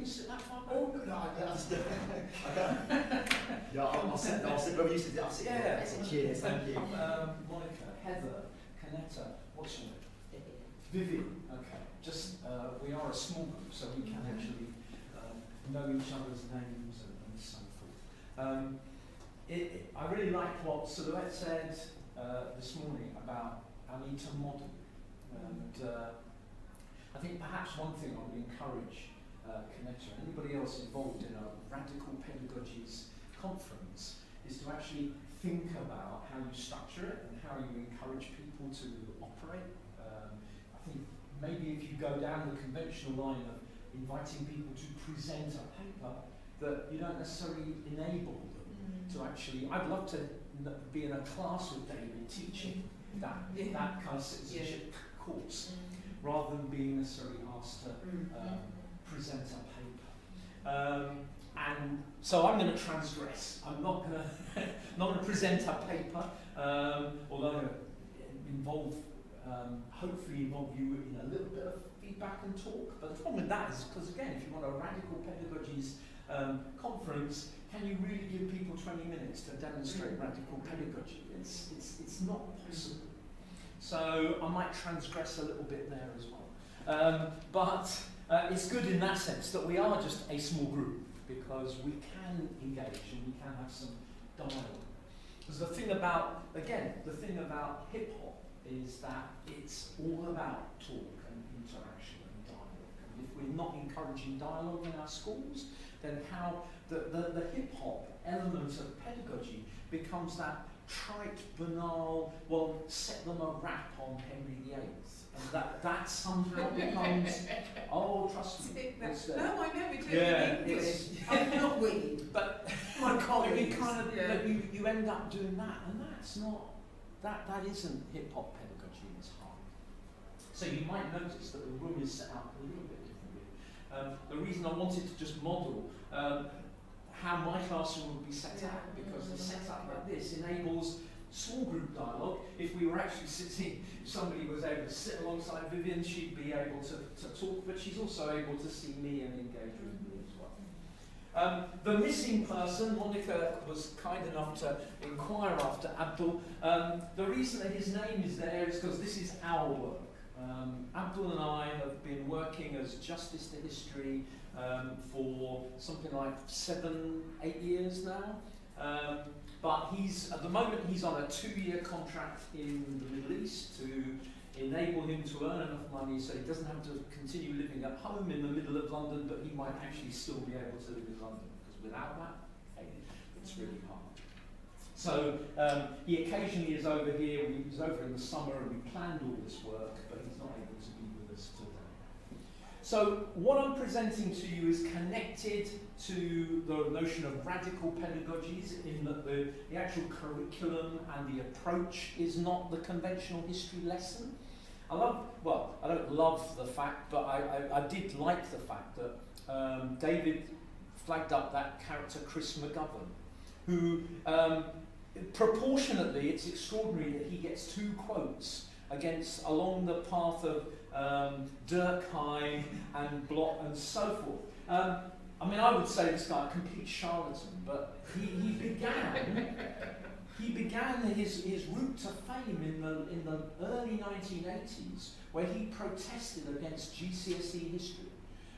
sit that far back? Oh, no, I'll sit, when we used to do, I'll sit. Yeah. Cheers, thank you. Monica, Heather, Canetta, what's your name? Vivian. Okay. Just, we are a small group, so we can actually know each other's names and so forth. I really liked what Silhouette said this morning about our need to model. And I think perhaps one thing I would encourage Canetta and anybody else involved in a radical pedagogies conference is to actually think about how you structure it and how you encourage people to operate. I think maybe if you go down the conventional line of inviting people to present a paper, that you don't necessarily enable them to actually. I'd love to be in a class with David teaching that kind of citizenship course, rather than being necessarily asked to present a paper. And so I'm going to transgress. I'm not going to present a paper, although I'm going to involve, hopefully involve you in a little bit of feedback and talk. But the problem with that is because, again, if you want a radical pedagogies conference, can you really give people 20 minutes to demonstrate radical pedagogy? It's not possible. So I might transgress a little bit there as well. But it's good in that sense that we are just a small group, because we can engage and we can have some dialogue. Because the thing about hip hop is that it's all about talk and interaction and dialogue. And if we're not encouraging dialogue in our schools, then how the hip hop element of pedagogy becomes that trite, banal, well, set them a rap on Henry VIII. And that somehow becomes, oh, trust me. No, I know, we do in English. Not we, but my colleagues. But you end up doing that, and that's not, that isn't hip hop pedagogy in its heart. So you might notice that the room is set up a little bit differently. The reason I wanted to just model how my classroom would be set up, because the setup like this enables small group dialogue. If we were actually sitting, if somebody was able to sit alongside Vivian, she'd be able to talk, but she's also able to see me and engage with me as well. The missing person, Monica was kind enough to inquire after Abdul. The reason that his name is there is because this is our work. Abdul and I have been working as Justice to History for something like 7-8 years now. But at the moment he's on a 2-year contract in the Middle East to enable him to earn enough money so he doesn't have to continue living at home in the middle of London, but he might actually still be able to live in London, because without that, it's really hard. So he occasionally is over here. He was over in the summer and we planned all this work, but he's not able to be with us today. So what I'm presenting to you is connected to the notion of radical pedagogies, in that the actual curriculum and the approach is not the conventional history lesson. I don't love the fact, but I did like the fact that David flagged up that character Chris McGovern, who proportionately, it's extraordinary that he gets 2 quotes along the path of Durkheim and Bloch and so forth. I would say this guy a complete charlatan, but he began his route to fame in the early 1980s, where he protested against GCSE history.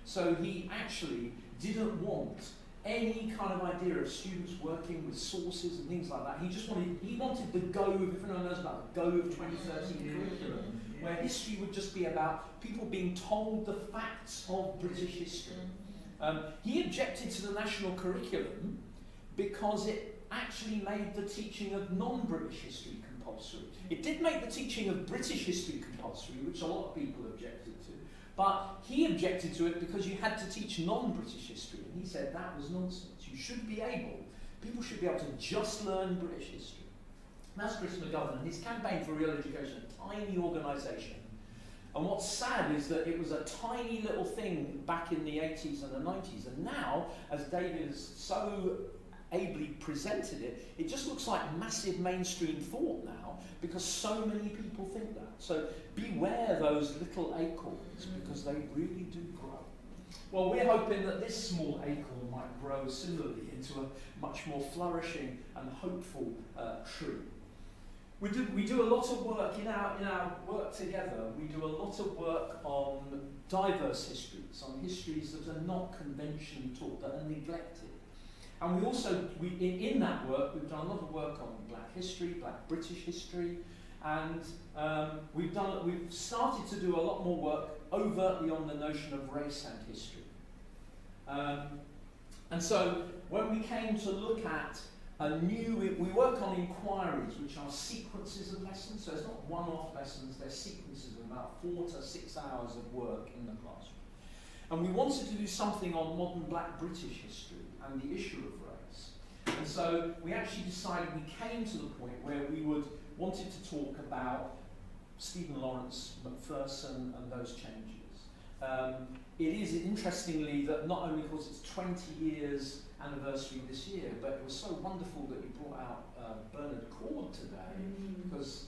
So he actually didn't want any kind of idea of students working with sources and things like that. He wanted the Gove, if anyone knows about the Gove 2013 curriculum, where history would just be about people being told the facts of British history. He objected to the national curriculum because it actually made the teaching of non-British history compulsory. It did make the teaching of British history compulsory, which a lot of people objected to. But he objected to it because you had to teach non-British history, and he said that was nonsense. People should be able to just learn British history. And that's Chris McGovern, and his Campaign for Real Education, a tiny organisation. And what's sad is that it was a tiny little thing back in the 80s and the 90s, and now, as David has so ably presented it, it just looks like massive mainstream thought now, because so many people think that. So beware those little acorns, because they really do grow. Well, we're hoping that this small acorn might grow similarly into a much more flourishing and hopeful tree. We do a lot of work in our work together. We do a lot of work on diverse histories, on histories that are not conventionally taught, that are neglected. And we also, in that work, we've done a lot of work on Black history, Black British history, and we've started to do a lot more work overtly on the notion of race and history. And so when we came to look at we work on inquiries, which are sequences of lessons, so it's not one-off lessons, they're sequences of about 4 to 6 hours of work in the classroom. And we wanted to do something on modern Black British history and the issue of race. And so we actually decided, we came to the point where we wanted to talk about Stephen Lawrence, Macpherson and those changes. It is interestingly that not only because it's 20 years anniversary this year, but it was so wonderful that you brought out Bernard Cord today, because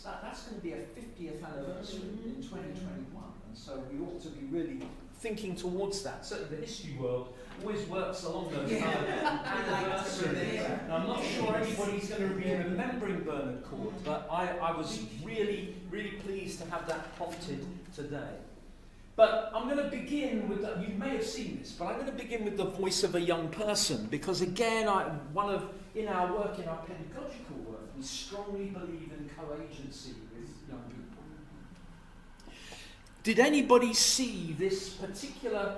that's going to be a 50th anniversary in 2021, and so we ought to be really thinking towards that. Certainly the history world always works along those anniversaries. Now, I'm not sure anybody's going to be remembering Bernard Cord, but I was really, really pleased to have that prompted today. But I'm going to begin with, you may have seen this, but I'm going to begin with the voice of a young person, because again, in our work, in our pedagogical work, we strongly believe in co-agency with young people. Did anybody see this particular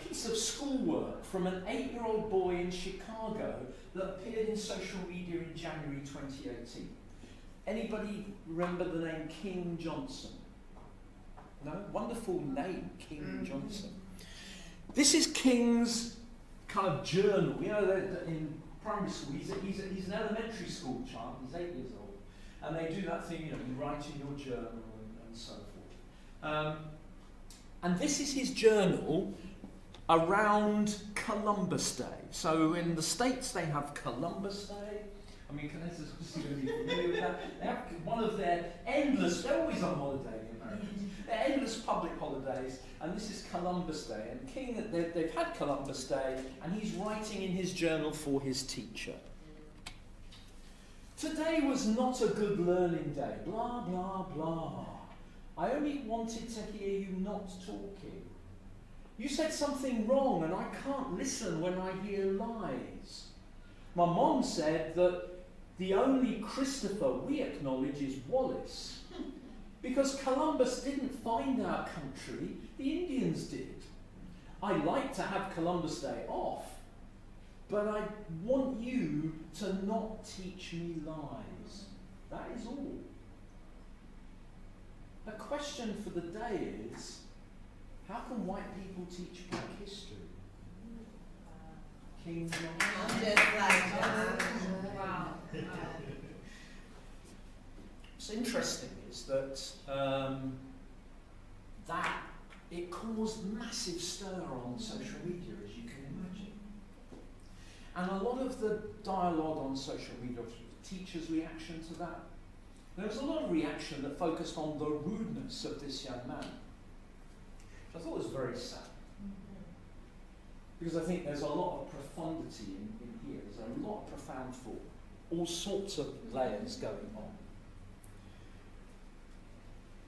piece of schoolwork from an 8-year-old boy in Chicago that appeared in social media in January 2018? Anybody remember the name King Johnson? No? Wonderful name, King Johnson. This is King's kind of journal. You know, in primary school, he's an elementary school child, he's 8 years old. And they do that thing, you write in your journal and so forth. And this is his journal around Columbus Day. So in the States, they have Columbus Day. I mean, Canada's obviously going to be familiar with that. They have one of their they're always on holiday in America. They're endless public holidays, and this is Columbus Day. And King, they've had Columbus Day, and he's writing in his journal for his teacher. Today was not a good learning day, blah, blah, blah. I only wanted to hear you not talking. You said something wrong, and I can't listen when I hear lies. My mom said that the only Christopher we acknowledge is Wallace. Because Columbus didn't find our country, the Indians did. I like to have Columbus Day off, but I want you to not teach me lies. That is all. The question for the day is, how can white people teach Black history? King John. Just like wow. What's interesting is that that it caused massive stir on social media, as you can imagine. And a lot of the dialogue on social media, the teachers' reaction to that, there was a lot of reaction that focused on the rudeness of this young man, which I thought was very sad. Because I think there's a lot of profundity in here. There's a lot of profound thought, all sorts of layers going on.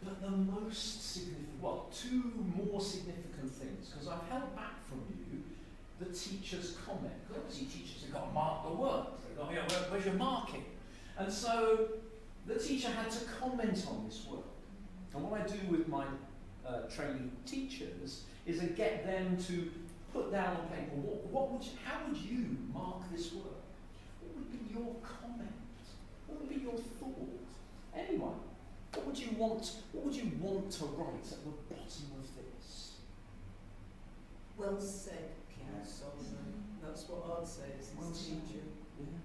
But the most significant, two more significant things, because I've held back from you the teacher's comment. Because obviously teachers have got to mark the work. They've got, where's your marking? And so the teacher had to comment on this work. And what I do with my trainee teachers is I get them to put down on paper, how would you mark this work? What would be your comment? What would be your thought? Anyone? What would you want to write at the bottom of this? Well said, King Solomon. That's what I'd say as his teacher. Yeah.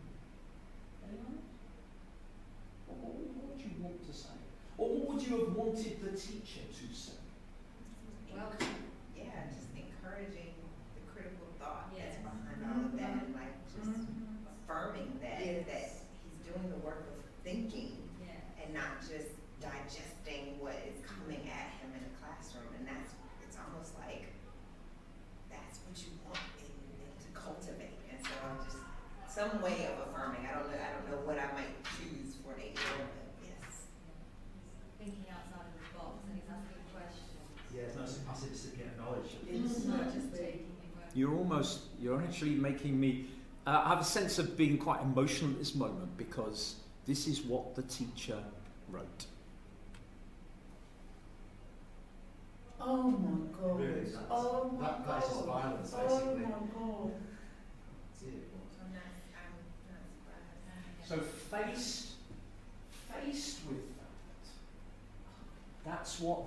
Anyone? What would you want to say? Or what would you have wanted the teacher to say? Well, yeah, just encouraging the critical thought that's behind all of that, and like just affirming that he's doing the work of thinking and not just digesting what is coming at him in the classroom. And it's almost like almost a passive recipient of knowledge. It's not just taking You're actually making me, I have a sense of being quite emotional at this moment because this is what the teacher wrote. Oh my God. Really, Oh my God. that is just violence, Oh basically. my God. So faced with that's what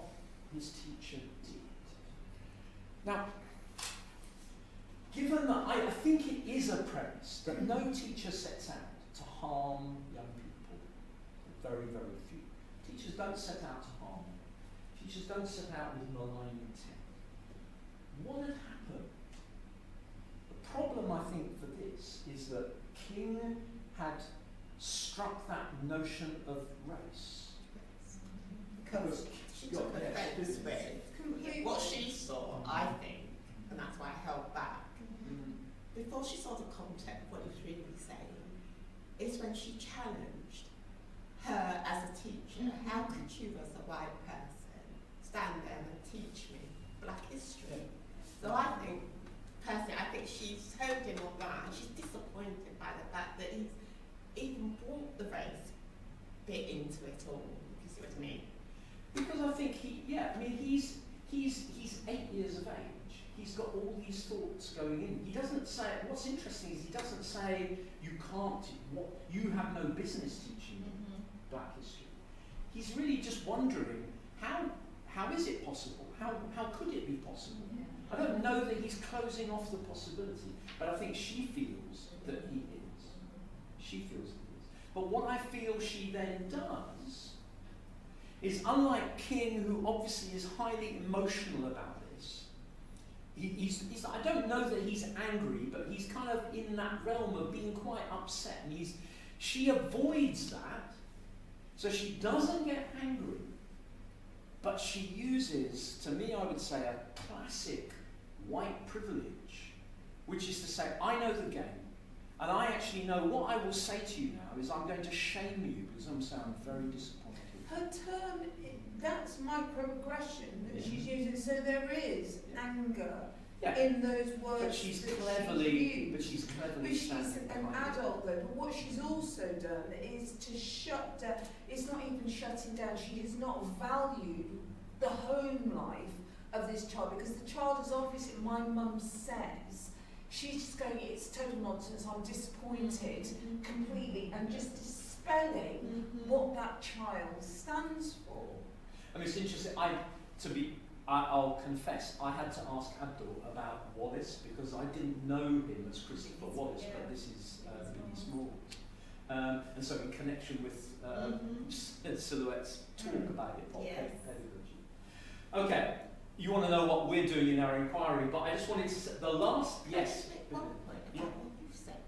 his teacher did. Now, given that I think it is a premise that no teacher sets out to harm young people, very, very few. Teachers don't set out to harm them. Teachers don't set out with malign intent. What had happened? The problem, I think, for this is that King had struck that notion of race. Because she took offence with what she saw, I think, and that's why I held back. Before she saw the content of what he was really saying, is when she challenged her as a teacher. How could you, as a white person, stand there and teach me black history? So I think, personally, I think she's honed in on that, and she's disappointed by the fact that he's even brought the race bit into it all, if you see what I mean. Because I think he's 8 years of age. He's got all these thoughts going in. He doesn't say, what's interesting is he doesn't say you can't, you have no business teaching black history. He's really just wondering, how is it possible? How could it be possible? I don't know that he's closing off the possibility, but I think she feels that he is. She feels he is. But what I feel she then does is, unlike King, who obviously is highly emotional about this, I don't know that he's angry, but he's kind of in that realm of being quite upset, and she avoids that, so she doesn't get angry, but she uses, to me I would say, a classic white privilege, which is to say, I know the game, and I actually know what I will say to you now is I'm going to shame you because I'm saying I'm very disappointed. Her term, that's microaggression that she's using, so there is anger in those words. But she's cleverly she's an adult though, but what she's also done is to shut down, it's not even shutting down, she has not valued the home life of this child, because the child is obviously, my mum says, she's just going, it's total nonsense, I'm disappointed completely, and just dispelling what that child stands for. I mean, it's interesting, I'll confess, I had to ask Abdul about Wallace, because I didn't know him as Christopher Wallace, but this is Billy Small. And so in connection with Silhouette's talk about hip-hop pedagogy. Okay, you want to know what we're doing in our inquiry, but I just wanted to say, the last, yes. One point about what you said.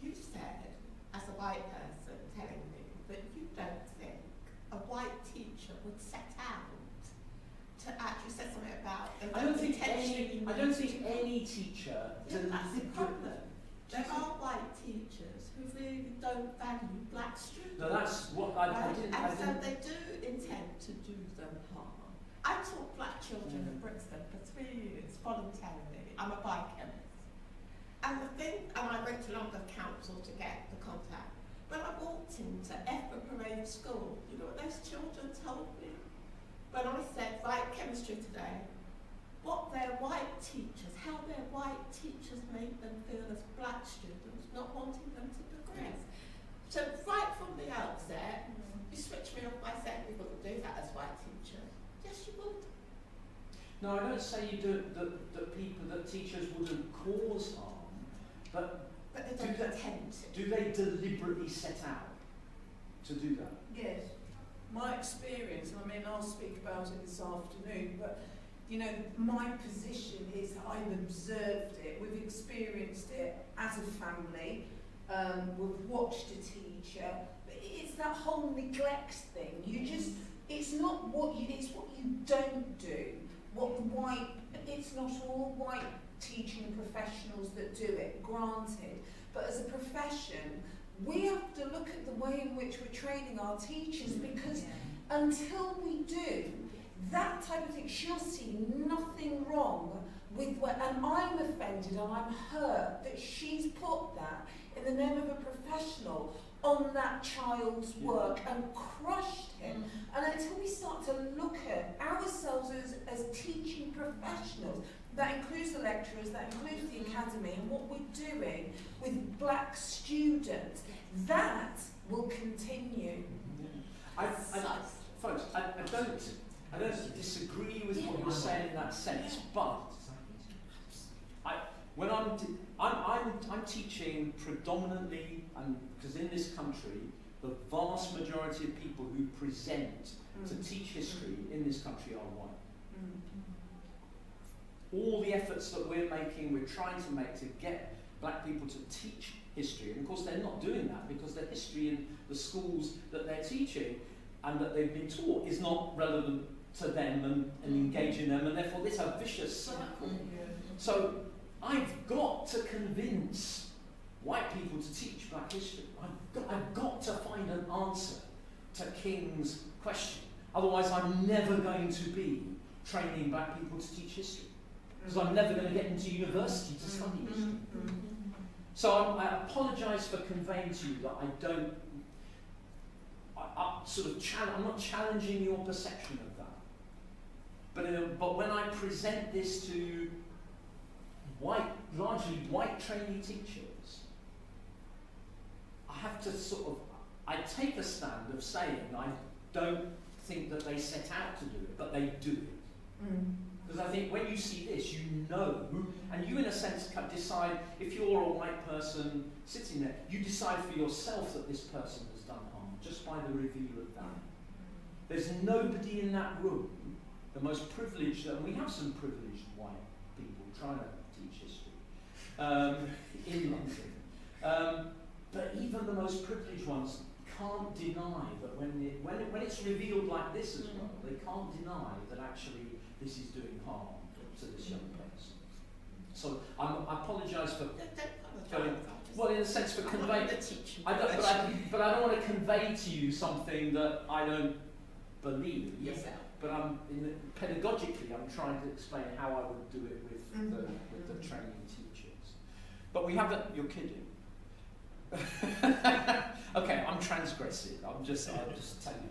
You said, as a white person telling me, that you don't think a white teacher would set out to actually say something about. I don't think any teacher. That's the problem. There are white teachers who really don't value black students. No, that's what I didn't. So they do intend to do them harm. I taught black children in Brixton for 3 years voluntarily. I'm a biochemist. And I went to London Council to get the contact. When I walked into Effort Parade School, you know what those children told me? When I said, right, chemistry today, what their white teachers, how their white teachers made them feel as black students, not wanting them to progress. So right from the outset, you switched me off by saying we wouldn't do that as white teachers. Yes, you would. No, I don't say you do that teachers wouldn't cause harm, but they don't intend to. Do they deliberately set out to do that? Yes. My experience, I mean, I'll speak about it this afternoon, but you know, my position is I've observed it, we've experienced it as a family, we've watched a teacher, but it's that whole neglect thing. You just, it's not what you, it's what you don't do. It's not all white teaching professionals that do it, granted, but as a profession, we have to look at the way in which we're training our teachers, because until we do, that type of thing, she'll see nothing wrong with what, and I'm offended and I'm hurt that she's put that in the name of a professional on that child's work and crushed him. And until we start to look at ourselves as teaching professionals, that includes the lecturers, that includes the academy, and what we're doing with black students, that will continue. Folks, I don't disagree with what you're saying in that sense, but when I'm teaching predominantly, and because in this country, the vast majority of people who present to teach history in this country are white. All the efforts that we're trying to make to get black people to teach history, and of course they're not doing that because the history in the schools that they're teaching and that they've been taught is not relevant to them and engaging them, and therefore it's a vicious circle. So I've got to convince white people to teach black history. I've got to find an answer to King's question. Otherwise I'm never going to be training black people to teach history, because I'm never going to get into university to study history. So I apologise for conveying to you that I'm not challenging your perception of that. But when I present this to largely white trainee teachers, I have to I take a stand of saying I don't think that they set out to do it, but they do it. Because I think when you see this, you know, and you in a sense can decide, if you're a white person sitting there, you decide for yourself that this person has done harm, just by the reveal of that. There's nobody in that room, the most privileged, and we have some privileged white people trying to teach history in London. But even the most privileged ones can't deny that when it's revealed like this as well, they can't deny that actually this is doing harm to this young person. So I apologise for going, well, in a sense, for conveying. But I don't want to convey to you something that I don't believe. Yes. But pedagogically, I'm trying to explain how I would do it with the training teachers. But we haven't. You're kidding. Okay, I'm transgressive. I'll just tell you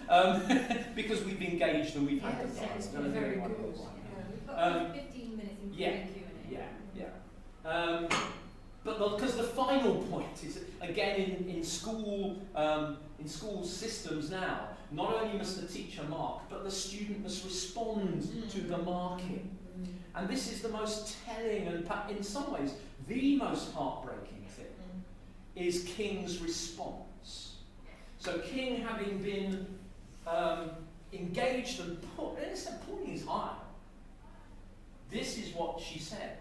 that. Because we've engaged and we've had the time. It's been very good. We've got 15 minutes including Q&A. But because the final point is, again, in school systems now, not only must the teacher mark, but the student must respond to the marking. And this is the most telling and, in some ways, the most heartbreaking thing, is King's response. So King, having been engaged and pulling his eye, this is what she says.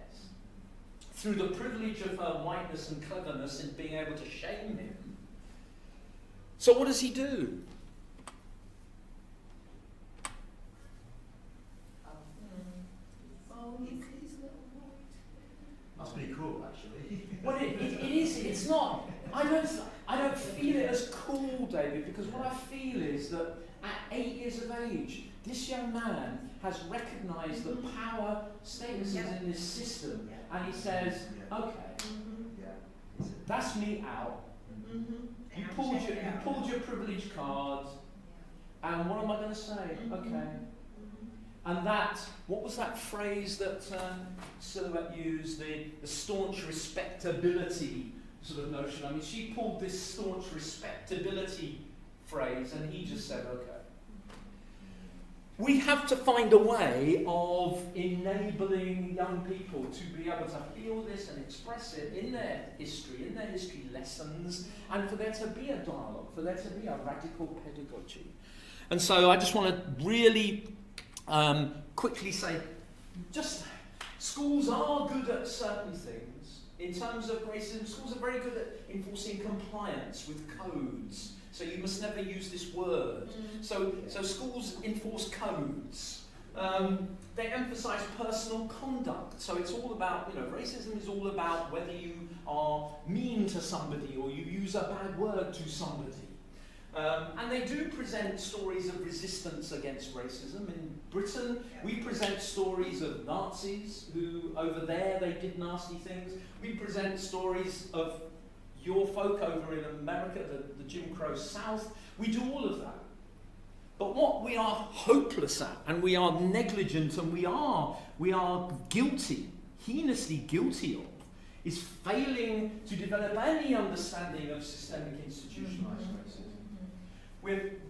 Through the privilege of her whiteness and cleverness in being able to shame him. So what does he do? Must be cool, actually. Well, it is. It's not. I don't feel it as cool, David, because what I feel is that at 8 years of age, this young man has recognised the power statuses in this system, and he says, "Okay, that's me out. You pulled your privilege card, and what am I going to say? Okay." And that, what was that phrase that Silhouette used, the staunch respectability sort of notion? I mean, she pulled this staunch respectability phrase, and he just said, okay. We have to find a way of enabling young people to be able to feel this and express it in their history lessons, and for there to be a dialogue, for there to be a radical pedagogy. And so I just want to really quickly say, just schools are good at certain things. In terms of racism, schools are very good at enforcing compliance with codes. So you must never use this word. So schools enforce codes. They emphasise personal conduct. So it's all about, racism is all about whether you are mean to somebody or you use a bad word to somebody. And they do present stories of resistance against racism. In Britain, we present stories of Nazis who, over there, they did nasty things. We present stories of your folk over in America, the Jim Crow South. We do all of that. But what we are hopeless at, and we are negligent, and we are guilty, heinously guilty of, is failing to develop any understanding of systemic institutionalized racism.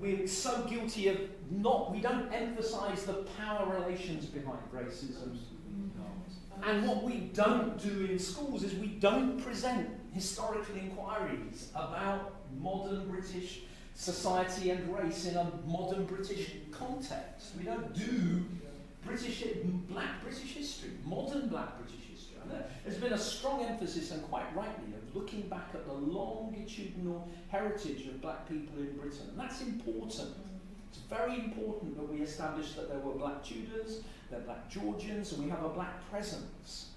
We're so guilty of we don't emphasize the power relations behind racism. And what we don't do in schools is we don't present historical inquiries about modern British society and race in a modern British context. We don't do black British history, modern black British history. And there's been a strong emphasis, and quite rightly, of looking back at the longitudinal heritage of black people in Britain. And that's important. It's very important that we establish that there were black Tudors, there were black Georgians, and we have a black presence.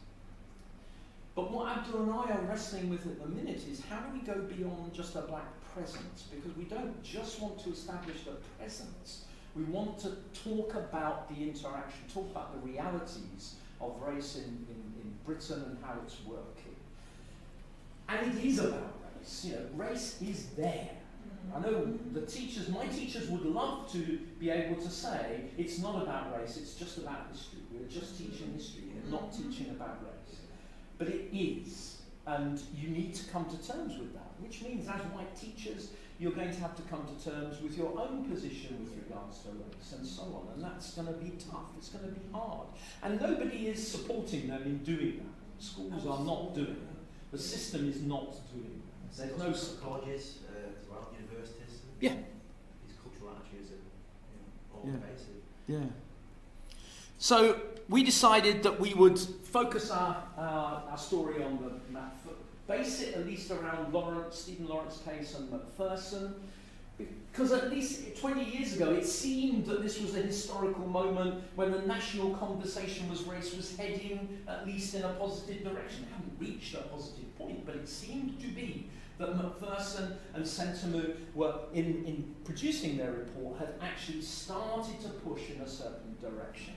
But what Abdul and I are wrestling with at the minute is how do we go beyond just a black presence? Because we don't just want to establish the presence. We want to talk about the interaction, talk about the realities of race in Britain and how it's working. And it is about race. You know, race is there. I know my teachers would love to be able to say, it's not about race, it's just about history. We're just teaching history, we're not teaching about race. But it is, and you need to come to terms with that, which means as white teachers, you're going to have to come to terms with your own position with regards to race and so on, and that's going to be tough, it's going to be hard. And nobody is supporting them in doing that. Schools are not doing it. The system is not doing it. There's no colleges as well, universities. Yeah. These cultural attitudes are all pervasive. Yeah. So we decided that we would focus our story on the base it at least around Stephen Lawrence's case and Macpherson, because at least 20 years ago it seemed that this was a historical moment when the national conversation race was heading at least in a positive direction. It hadn't reached a positive point, but it seemed to be that Macpherson and Centimore were, in producing their report, had actually started to push in a certain direction.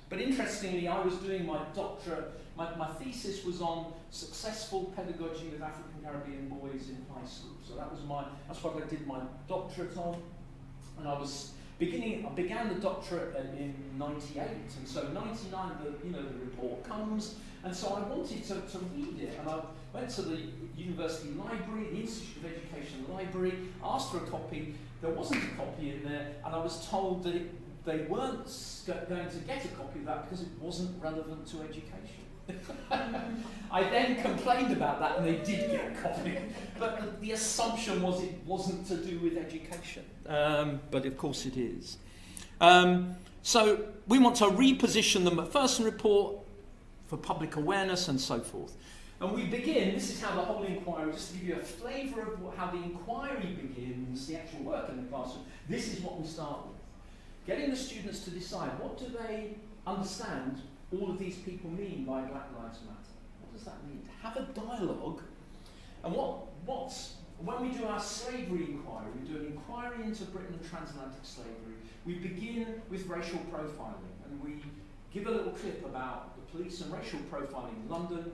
But interestingly, I was doing my doctorate, my thesis was on successful pedagogy with African Caribbean boys in high school. So that's what I did my doctorate on. And I began the doctorate in 98, and so 99, the report comes, and so I wanted to read it, and I went to the university library, the Institute of Education library, asked for a copy. There wasn't a copy in there, and I was told that they weren't going to get a copy of that because it wasn't relevant to education. I then complained about that, and they did get a copy. But the assumption was it wasn't to do with education. But of course it is. So we want to reposition the Macpherson report for public awareness and so forth. And we begin, this is how the whole inquiry, just to give you a flavour of how the inquiry begins, the actual work in the classroom, this is what we start with. Getting the students to decide, what do they understand all of these people mean by Black Lives Matter? What does that mean? To have a dialogue. And when we do our slavery inquiry, we do an inquiry into Britain and transatlantic slavery, we begin with racial profiling, and we give a little clip about the police and racial profiling in London.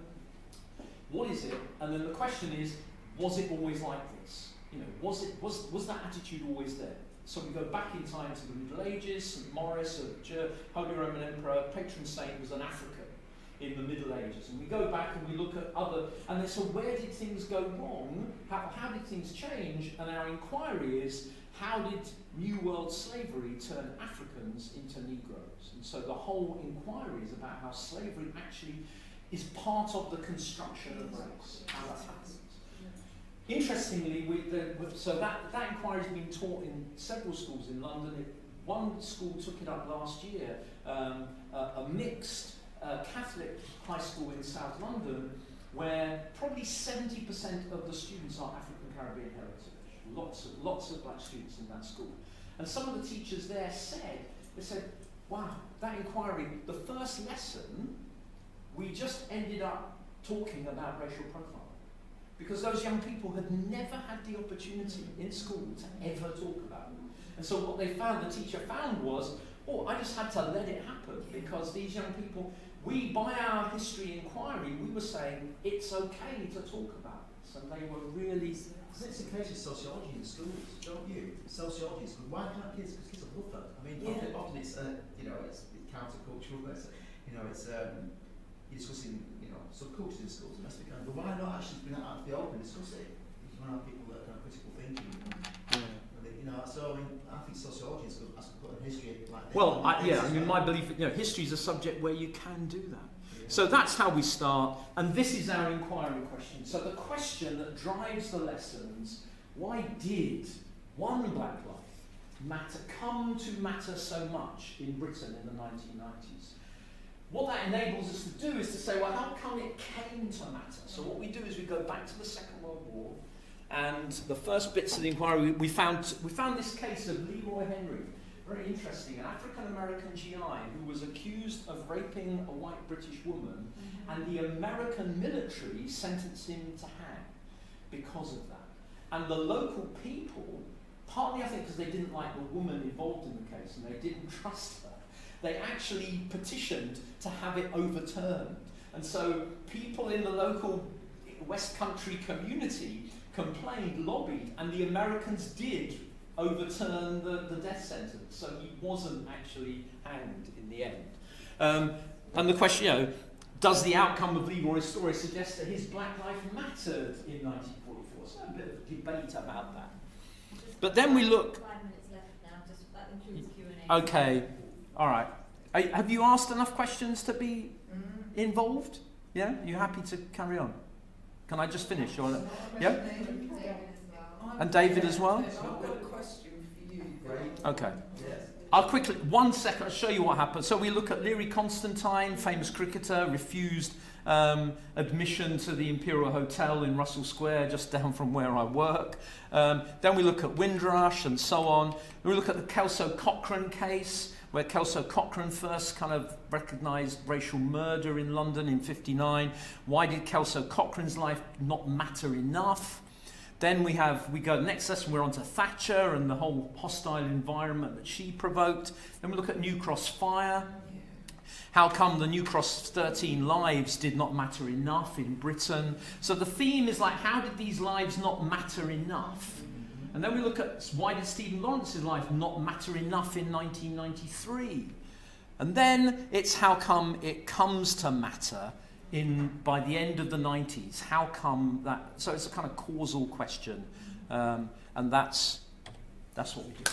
What is it? And then the question is, was it always like this? Was that attitude always there? So we go back in time to the Middle Ages. St. Maurice, a Holy Roman Emperor, patron saint, was an African in the Middle Ages. And we go back and we look at and so where did things go wrong? How did things change? And our inquiry is, how did New World slavery turn Africans into Negroes? And so the whole inquiry is about how slavery actually is part of the construction of race, how that happens. Interestingly, so that inquiry has been taught in several schools in London. One school took it up last year, a mixed Catholic high school in South London, where probably 70% of the students are African Caribbean heritage. Lots of black students in that school. And some of the teachers there said, wow, that inquiry, the first lesson, we just ended up talking about racial profiling. because those young people had never had the opportunity in school to ever talk about it. And so what they found, the teacher found was, I just had to let it happen, because these young people, by our history inquiry, we were saying it's okay to talk about this, and they were really... It's a case of sociology in schools, don't you? Sociology in schools. Why can't kids? Because kids love that. I mean, often it's it's countercultural. It's you're discussing subcultures in schools, and that's the kind. But why not actually bring that out to the open, discuss it? You want to have people that are kind of critical thinking. So I think sociology is good. As put in history like this. Well, my belief, history is a subject where you can do that. So that's how we start, and this is our inquiry question. So the question that drives the lessons: why did one black life come to matter so much in Britain in the 1990s? What that enables us to do is to say, well, how come it came to matter? So what we do is we go back to the Second World War, and the first bits of the inquiry, we found this case of Leroy Henry. Very interesting, an African-American GI who was accused of raping a white British woman, and the American military sentenced him to hang because of that. And the local people, partly I think because they didn't like the woman involved in the case and they didn't trust her, they actually petitioned to have it overturned. And so people in the local West Country community complained, lobbied, and the Americans did overturn the death sentence, so he wasn't actually hanged in the end. And the question, does the outcome of Leroy's story suggest that his black life mattered in 1944? So a bit of debate about that. But then we look... 5 minutes left now, just that includes Q&A. Okay, all right. Have you asked enough questions to be involved? Yeah? You happy to carry on? Can I just finish? Yeah? And David as well? I've got a question for you. Okay. I'll quickly, 1 second, I'll show you what happened. So we look at Leary Constantine, famous cricketer, refused admission to the Imperial Hotel in Russell Square, just down from where I work. Then we look at Windrush and so on. We look at the Kelso-Cochrane case, where Kelso-Cochrane first kind of recognised racial murder in London in '59. Why did Kelso-Cochrane's life not matter enough? Then we go next lesson, we're on to Thatcher and the whole hostile environment that she provoked. Then we look at New Cross fire. How come the New Cross 13 lives did not matter enough in Britain? So the theme is like, how did these lives not matter enough? And then we look at, why did Stephen Lawrence's life not matter enough in 1993? And then it's how come it comes to matter by the end of the 90s. How come that? So it's a kind of causal question, and that's what we do.